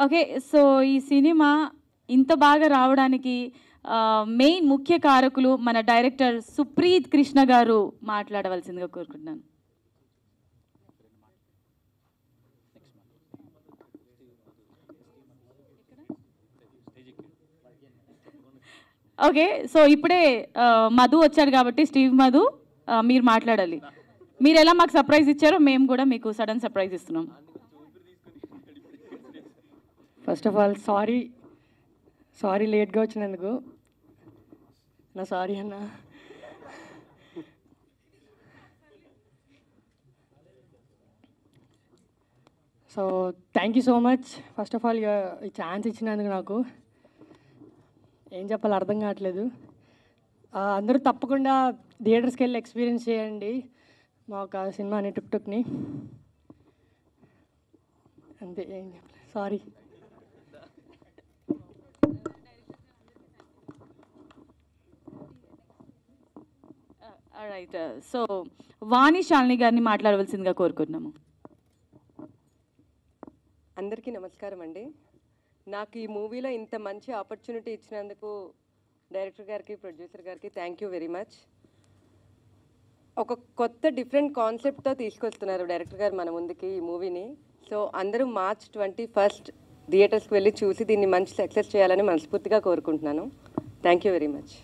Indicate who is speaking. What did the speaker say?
Speaker 1: Okay. So ఈ cinema ఇంత బాగా రావడానికి మెయిన్ ముఖ్య కారకులు మన డైరెక్టర్ సుప్రీత్ కృష్ణ గారు మాట్లాడవలసిందిగా కోరుకుంటున్నాను. ఓకే. సో ఇప్పుడే మధు వచ్చాడు కాబట్టి స్టీవ్ మధు మీరు మాట్లాడాలి. మీరు ఎలా మాకు సర్ప్రైజ్ ఇచ్చారో మేము కూడా మీకు సడన్ సర్ప్రైజ్ ఇస్తున్నాం.
Speaker 2: ఫస్ట్ ఆఫ్ ఆల్ సారీ లేట్గా వచ్చినందుకు నా సారీ అన్న. So thank you so much first of all ఈ ఛాన్స్ ఇచ్చినందుకు. నాకు ఏం చెప్పాలో అర్థం కావట్లేదు. అందరూ తప్పకుండా థియేటర్స్కి వెళ్ళి ఎక్స్పీరియన్స్ చేయండి మా ఒక సినిమాని టుక్ని. అంతే, ఏం చెప్పలేదు. సారీ.
Speaker 1: రైట్. సో వాణి శాలిని గారిని మాట్లాడవలసిందిగా కోరుకుంటున్నాము.
Speaker 3: అందరికీ నమస్కారం అండి. నాకు ఈ మూవీలో ఇంత మంచి ఆపర్చునిటీ ఇచ్చినందుకు డైరెక్టర్ గారికి, ప్రొడ్యూసర్ గారికి థ్యాంక్ యూ వెరీ మచ్. ఒక కొత్త డిఫరెంట్ కాన్సెప్ట్తో తీసుకొస్తున్నారు డైరెక్టర్ గారు మన ముందుకి ఈ మూవీని. సో అందరూ March 21 థియేటర్స్కి వెళ్ళి చూసి దీన్ని మంచి సక్సెస్ చేయాలని మనస్ఫూర్తిగా కోరుకుంటున్నాను. Thank you very much.